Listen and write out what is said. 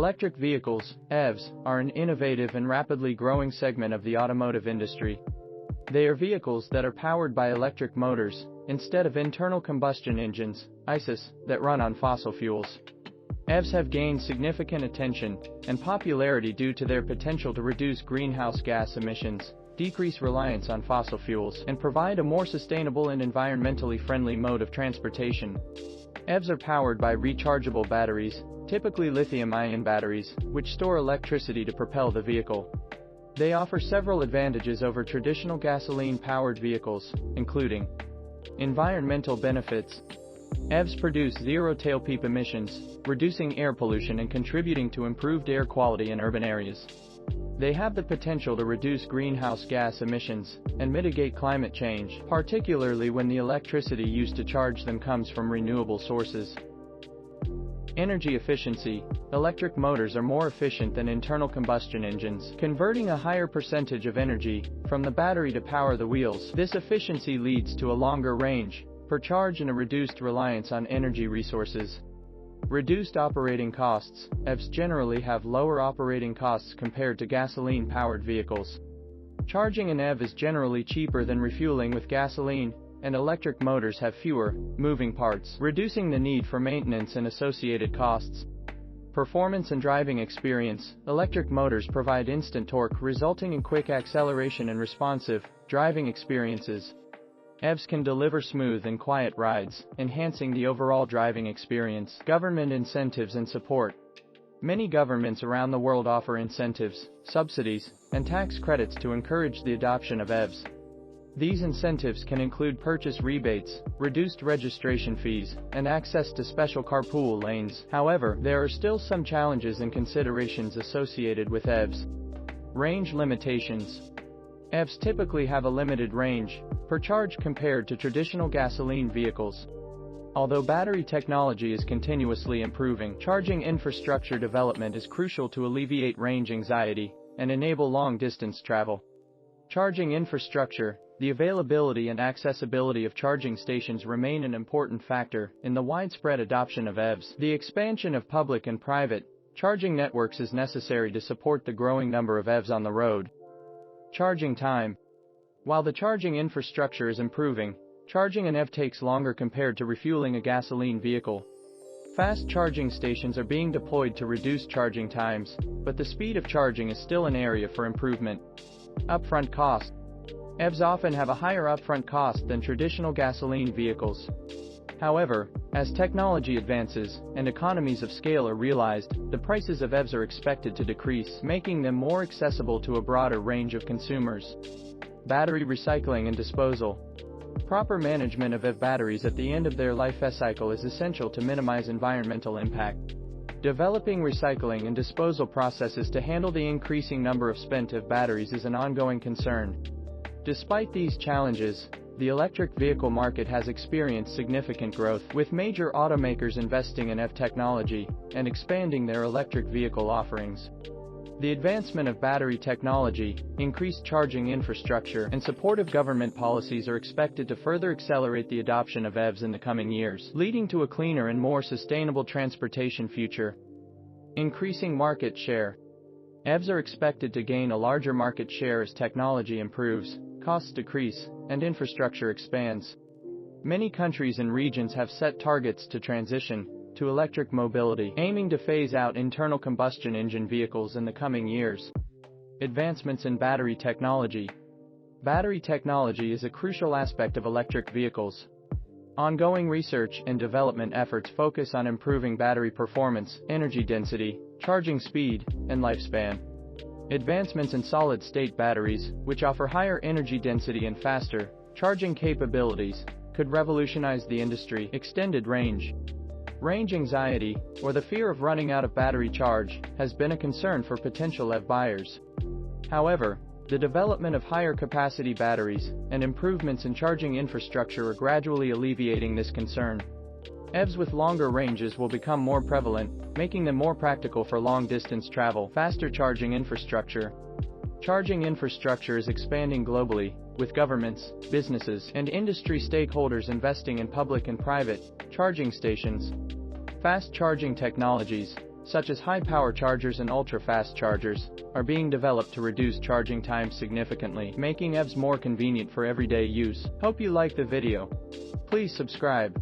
Electric vehicles, EVs, are an innovative and rapidly growing segment of the automotive industry. They are vehicles that are powered by electric motors, instead of internal combustion engines, ICEs, that run on fossil fuels. EVs have gained significant attention and popularity due to their potential to reduce greenhouse gas emissions, decrease reliance on fossil fuels, and provide a more sustainable and environmentally friendly mode of transportation. EVs are powered by rechargeable batteries, typically lithium-ion batteries, which store electricity to propel the vehicle. They offer several advantages over traditional gasoline-powered vehicles, including environmental benefits. EVs produce zero tailpipe emissions, reducing air pollution and contributing to improved air quality in urban areas. They have the potential to reduce greenhouse gas emissions and mitigate climate change, particularly when the electricity used to charge them comes from renewable sources. Energy efficiency. Electric motors are more efficient than internal combustion engines, converting a higher percentage of energy from the battery to power the wheels. This efficiency leads to a longer range per charge and a reduced reliance on energy resources. Reduced operating costs. EVs generally have lower operating costs compared to gasoline-powered vehicles. Charging an EV is generally cheaper than refueling with gasoline, and electric motors have fewer moving parts, reducing the need for maintenance and associated costs. Performance and driving experience. Electric motors provide instant torque, resulting in quick acceleration and responsive driving experiences. EVs can deliver smooth and quiet rides, enhancing the overall driving experience. Government incentives and support. Many governments around the world offer incentives, subsidies, and tax credits to encourage the adoption of EVs. These incentives can include purchase rebates, reduced registration fees, and access to special carpool lanes. However, there are still some challenges and considerations associated with EVs. Range limitations. EVs typically have a limited range per charge compared to traditional gasoline vehicles. Although battery technology is continuously improving, charging infrastructure development is crucial to alleviate range anxiety and enable long-distance travel. Charging infrastructure. The availability and accessibility of charging stations remain an important factor in the widespread adoption of EVs. The expansion of public and private charging networks is necessary to support the growing number of EVs on the road. Charging time. While the charging infrastructure is improving, charging an EV takes longer compared to refueling a gasoline vehicle. Fast charging stations are being deployed to reduce charging times, but the speed of charging is still an area for improvement. Upfront cost. EVs often have a higher upfront cost than traditional gasoline vehicles. However, as technology advances and economies of scale are realized, the prices of EVs are expected to decrease, making them more accessible to a broader range of consumers. Battery recycling and disposal. Proper management of EV batteries at the end of their life cycle is essential to minimize environmental impact. Developing recycling and disposal processes to handle the increasing number of spent EV batteries is an ongoing concern. Despite these challenges, the electric vehicle market has experienced significant growth, with major automakers investing in EV technology and expanding their electric vehicle offerings. The advancement of battery technology, increased charging infrastructure, and supportive government policies are expected to further accelerate the adoption of EVs in the coming years, leading to a cleaner and more sustainable transportation future. Increasing market share. EVs are expected to gain a larger market share as technology improves, costs decrease, and infrastructure expands. Many countries and regions have set targets to transition to electric mobility, aiming to phase out internal combustion engine vehicles in the coming years. Advancements in battery technology. Battery technology is a crucial aspect of electric vehicles. Ongoing research and development efforts focus on improving battery performance, energy density, charging speed, and lifespan. Advancements in solid-state batteries, which offer higher energy density and faster charging capabilities, could revolutionize the industry. Extended range. Range anxiety, or the fear of running out of battery charge, has been a concern for potential EV buyers. However, the development of higher capacity batteries and improvements in charging infrastructure are gradually alleviating this concern. EVs with longer ranges will become more prevalent, making them more practical for long-distance travel. Faster charging infrastructure. Charging infrastructure is expanding globally, with governments, businesses, and industry stakeholders investing in public and private charging stations. Fast charging technologies. such as high-power chargers and ultra-fast chargers, are being developed to reduce charging times significantly, making EVs more convenient for everyday use. Hope you like the video. Please subscribe.